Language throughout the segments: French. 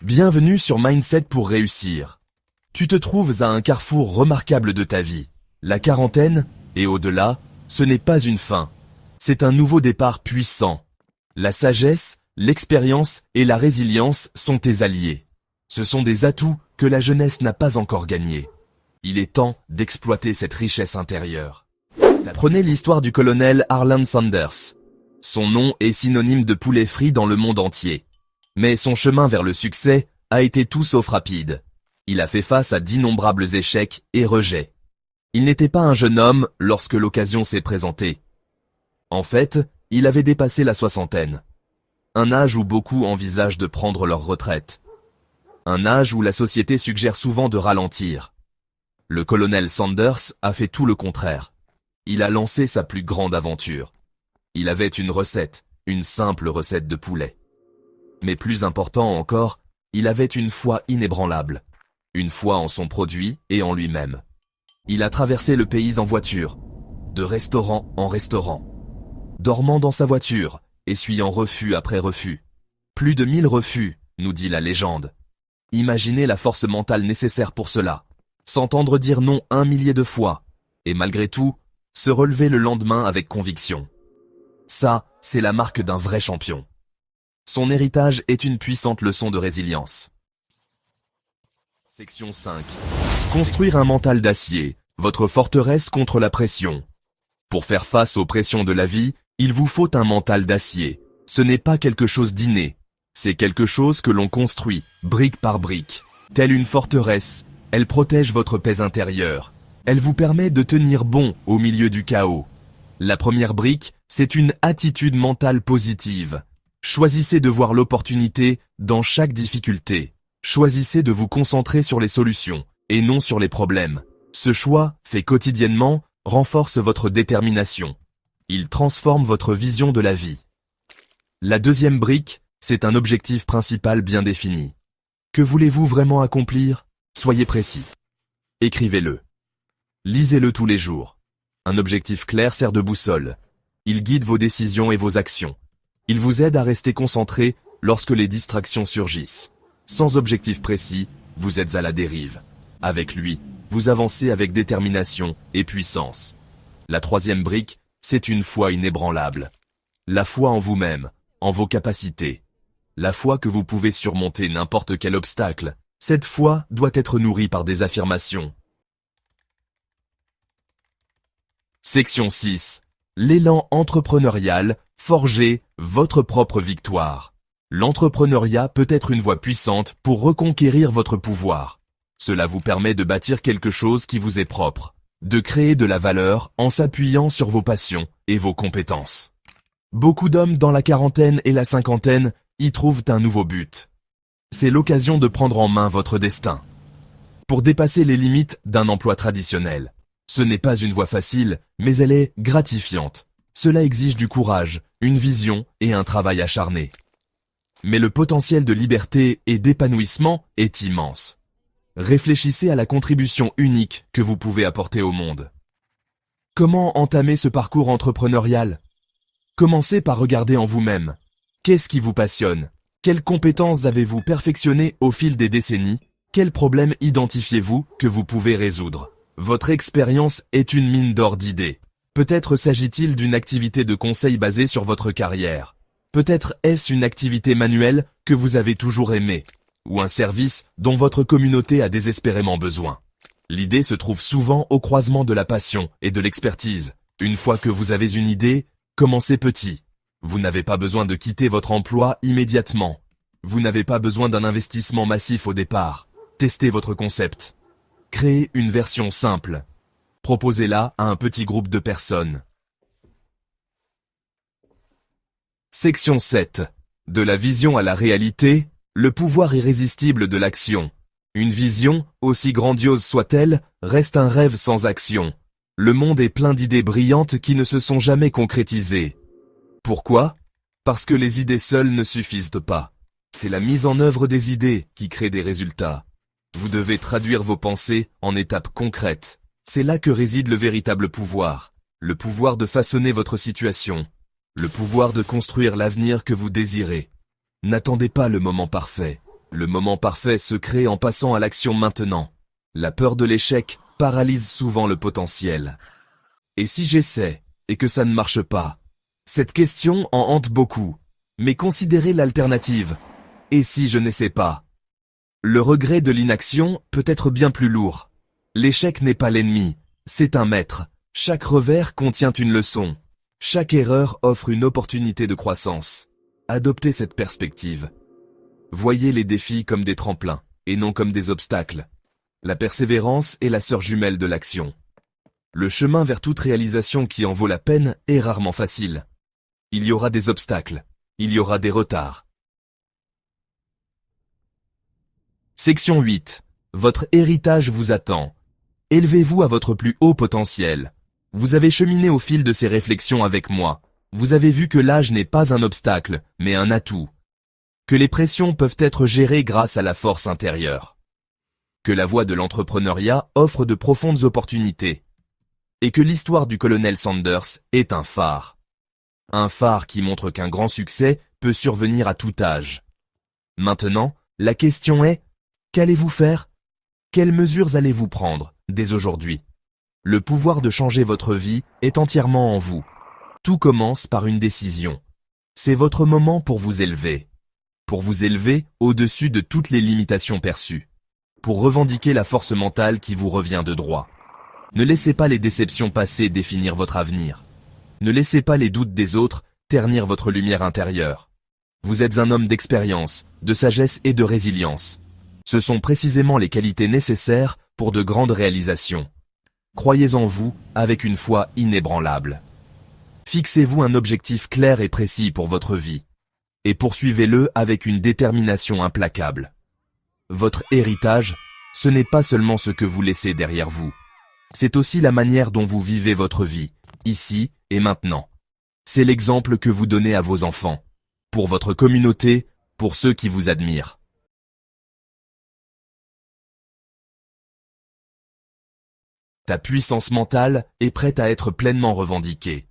Bienvenue sur Mindset pour réussir. Tu te trouves à un carrefour remarquable de ta vie. La quarantaine, et au-delà, ce n'est pas une fin. C'est un nouveau départ puissant. La sagesse, l'expérience et la résilience sont tes alliés. Ce sont des atouts que la jeunesse n'a pas encore gagnés. Il est temps d'exploiter cette richesse intérieure. Prenez l'histoire du colonel Harlan Sanders. Son nom est synonyme de poulet frit dans le monde entier. Mais son chemin vers le succès a été tout sauf rapide. Il a fait face à d'innombrables échecs et rejets. Il n'était pas un jeune homme lorsque l'occasion s'est présentée. En fait, il avait dépassé la soixantaine. Un âge où beaucoup envisagent de prendre leur retraite. Un âge où la société suggère souvent de ralentir. Le colonel Sanders a fait tout le contraire. Il a lancé sa plus grande aventure. Il avait une recette, une simple recette de poulet. Mais plus important encore, il avait une foi inébranlable. Une foi en son produit et en lui-même. Il a traversé le pays en voiture, de restaurant en restaurant. Dormant dans sa voiture, essuyant refus après refus. Plus de 1000 refus, nous dit la légende. Imaginez la force mentale nécessaire pour cela. S'entendre dire non 1 millier de fois. Et malgré tout, se relever le lendemain avec conviction. Ça, c'est la marque d'un vrai champion. Son héritage est une puissante leçon de résilience. Section 5. Construire un mental d'acier, votre forteresse contre la pression. Pour faire face aux pressions de la vie, il vous faut un mental d'acier. Ce n'est pas quelque chose d'inné. C'est quelque chose que l'on construit, brique par brique. Telle une forteresse, elle protège votre paix intérieure. Elle vous permet de tenir bon au milieu du chaos. La première brique, c'est une attitude mentale positive. Choisissez de voir l'opportunité dans chaque difficulté. Choisissez de vous concentrer sur les solutions et non sur les problèmes. Ce choix, fait quotidiennement, renforce votre détermination. Il transforme votre vision de la vie. La deuxième brique, c'est un objectif principal bien défini. Que voulez-vous vraiment accomplir? Soyez précis. Écrivez-le. Lisez-le tous les jours. Un objectif clair sert de boussole. Il guide vos décisions et vos actions. Il vous aide à rester concentré lorsque les distractions surgissent. Sans objectif précis, vous êtes à la dérive. Avec lui, vous avancez avec détermination et puissance. La troisième brique, c'est une foi inébranlable. La foi en vous-même, en vos capacités. La foi que vous pouvez surmonter n'importe quel obstacle. Cette foi doit être nourrie par des affirmations. Section 6. L'élan entrepreneurial, forgez votre propre victoire. L'entrepreneuriat peut être une voie puissante pour reconquérir votre pouvoir. Cela vous permet de bâtir quelque chose qui vous est propre, de créer de la valeur en s'appuyant sur vos passions et vos compétences. Beaucoup d'hommes dans la quarantaine et la cinquantaine y trouvent un nouveau but. C'est l'occasion de prendre en main votre destin. Pour dépasser les limites d'un emploi traditionnel. Ce n'est pas une voie facile, mais elle est gratifiante. Cela exige du courage, une vision et un travail acharné. Mais le potentiel de liberté et d'épanouissement est immense. Réfléchissez à la contribution unique que vous pouvez apporter au monde. Comment entamer ce parcours entrepreneurial? Commencez par regarder en vous-même. Qu'est-ce qui vous passionne? Quelles compétences avez-vous perfectionnées au fil des décennies? Quels problèmes identifiez-vous que vous pouvez résoudre? Votre expérience est une mine d'or d'idées. Peut-être s'agit-il d'une activité de conseil basée sur votre carrière. Peut-être est-ce une activité manuelle que vous avez toujours aimée, ou un service dont votre communauté a désespérément besoin. L'idée se trouve souvent au croisement de la passion et de l'expertise. Une fois que vous avez une idée, commencez petit. Vous n'avez pas besoin de quitter votre emploi immédiatement. Vous n'avez pas besoin d'un investissement massif au départ. Testez votre concept. Créez une version simple. Proposez-la à un petit groupe de personnes. Section 7. De la vision à la réalité, le pouvoir irrésistible de l'action. Une vision, aussi grandiose soit-elle, reste un rêve sans action. Le monde est plein d'idées brillantes qui ne se sont jamais concrétisées. Pourquoi? Parce que les idées seules ne suffisent pas. C'est la mise en œuvre des idées qui crée des résultats. Vous devez traduire vos pensées en étapes concrètes. C'est là que réside le véritable pouvoir. Le pouvoir de façonner votre situation. Le pouvoir de construire l'avenir que vous désirez. N'attendez pas le moment parfait. Le moment parfait se crée en passant à l'action maintenant. La peur de l'échec paralyse souvent le potentiel. Et si j'essaie, et que ça ne marche pas? Cette question en hante beaucoup. Mais considérez l'alternative. Et si je n'essaie pas? Le regret de l'inaction peut être bien plus lourd. L'échec n'est pas l'ennemi, c'est un maître. Chaque revers contient une leçon. Chaque erreur offre une opportunité de croissance. Adoptez cette perspective. Voyez les défis comme des tremplins, et non comme des obstacles. La persévérance est la sœur jumelle de l'action. Le chemin vers toute réalisation qui en vaut la peine est rarement facile. Il y aura des obstacles, il y aura des retards. Section 8. Votre héritage vous attend. Élevez-vous à votre plus haut potentiel. Vous avez cheminé au fil de ces réflexions avec moi. Vous avez vu que l'âge n'est pas un obstacle, mais un atout. Que les pressions peuvent être gérées grâce à la force intérieure. Que la voie de l'entrepreneuriat offre de profondes opportunités. Et que l'histoire du colonel Sanders est un phare. Un phare qui montre qu'un grand succès peut survenir à tout âge. Maintenant, la question est, qu'allez-vous faire? Quelles mesures allez-vous prendre, dès aujourd'hui? Le pouvoir de changer votre vie est entièrement en vous. Tout commence par une décision. C'est votre moment pour vous élever. Pour vous élever au-dessus de toutes les limitations perçues. Pour revendiquer la force mentale qui vous revient de droit. Ne laissez pas les déceptions passées définir votre avenir. Ne laissez pas les doutes des autres ternir votre lumière intérieure. Vous êtes un homme d'expérience, de sagesse et de résilience. Ce sont précisément les qualités nécessaires pour de grandes réalisations. Croyez en vous avec une foi inébranlable. Fixez-vous un objectif clair et précis pour votre vie. Et poursuivez-le avec une détermination implacable. Votre héritage, ce n'est pas seulement ce que vous laissez derrière vous. C'est aussi la manière dont vous vivez votre vie, ici et maintenant. C'est l'exemple que vous donnez à vos enfants, pour votre communauté, pour ceux qui vous admirent. Ta puissance mentale est prête à être pleinement revendiquée.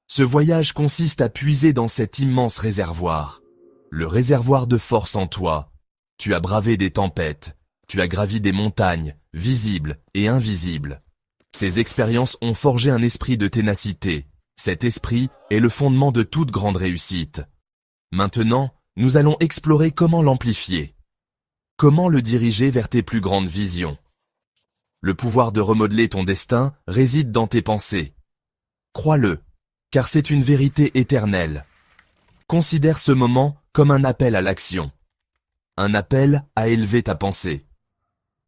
Ce voyage consiste à puiser dans cet immense réservoir. Le réservoir de force en toi. Tu as bravé des tempêtes, tu as gravi des montagnes, visibles et invisibles. Ces expériences ont forgé un esprit de ténacité. Cet esprit est le fondement de toute grande réussite. Maintenant, nous allons explorer comment l'amplifier. Comment le diriger vers tes plus grandes visions. Le pouvoir de remodeler ton destin réside dans tes pensées. Crois-le, car c'est une vérité éternelle. Considère ce moment comme un appel à l'action. Un appel à élever ta pensée.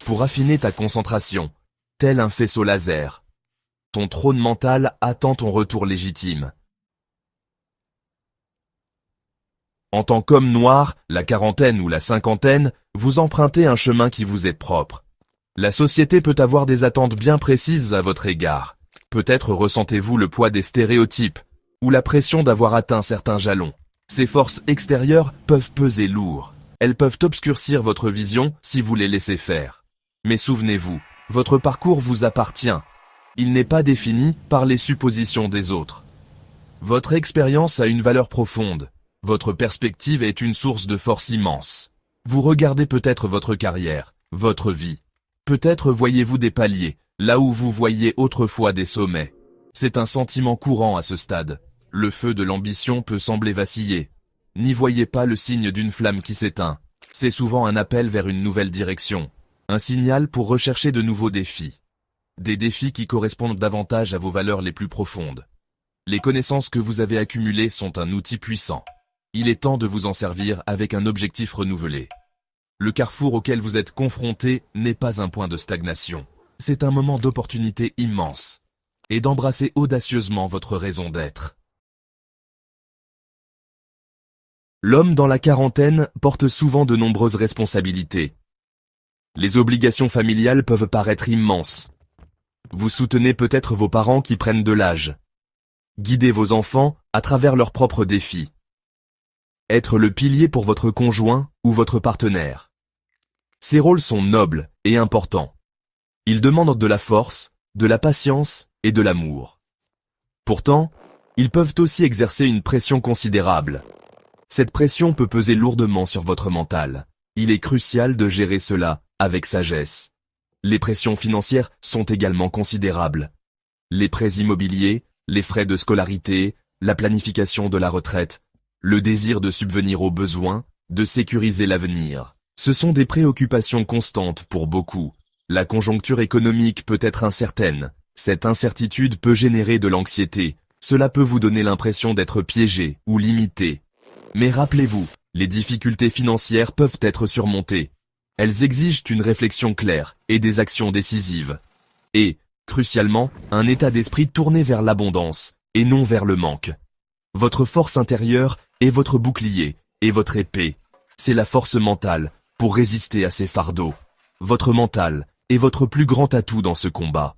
Pour affiner ta concentration, tel un faisceau laser. Ton trône mental attend ton retour légitime. En tant qu'homme noir, la quarantaine ou la cinquantaine, vous empruntez un chemin qui vous est propre. La société peut avoir des attentes bien précises à votre égard. Peut-être ressentez-vous le poids des stéréotypes, ou la pression d'avoir atteint certains jalons. Ces forces extérieures peuvent peser lourd. Elles peuvent obscurcir votre vision si vous les laissez faire. Mais souvenez-vous, votre parcours vous appartient. Il n'est pas défini par les suppositions des autres. Votre expérience a une valeur profonde. Votre perspective est une source de force immense. Vous regardez peut-être votre carrière, votre vie. Peut-être voyez-vous des paliers, là où vous voyiez autrefois des sommets. C'est un sentiment courant à ce stade. Le feu de l'ambition peut sembler vaciller. N'y voyez pas le signe d'une flamme qui s'éteint. C'est souvent un appel vers une nouvelle direction. Un signal pour rechercher de nouveaux défis. Des défis qui correspondent davantage à vos valeurs les plus profondes. Les connaissances que vous avez accumulées sont un outil puissant. Il est temps de vous en servir avec un objectif renouvelé. Le carrefour auquel vous êtes confronté n'est pas un point de stagnation. C'est un moment d'opportunité immense. Et d'embrasser audacieusement votre raison d'être. L'homme dans la quarantaine porte souvent de nombreuses responsabilités. Les obligations familiales peuvent paraître immenses. Vous soutenez peut-être vos parents qui prennent de l'âge. Guidez vos enfants à travers leurs propres défis. Être le pilier pour votre conjoint ou votre partenaire. Ces rôles sont nobles et importants. Ils demandent de la force, de la patience et de l'amour. Pourtant, ils peuvent aussi exercer une pression considérable. Cette pression peut peser lourdement sur votre mental. il est crucial de gérer cela avec sagesse. Les pressions financières sont également considérables. Les prêts immobiliers, les frais de scolarité, la planification de la retraite, le désir de subvenir aux besoins, de sécuriser l'avenir. Ce sont des préoccupations constantes pour beaucoup. La conjoncture économique peut être incertaine. Cette incertitude peut générer de l'anxiété. Cela peut vous donner l'impression d'être piégé ou limité. Mais rappelez-vous, les difficultés financières peuvent être surmontées. Elles exigent une réflexion claire et des actions décisives. Et, crucialement, un état d'esprit tourné vers l'abondance et non vers le manque. Votre force intérieure est votre bouclier et votre épée. C'est la force mentale pour résister à ces fardeaux. Votre mental est votre plus grand atout dans ce combat.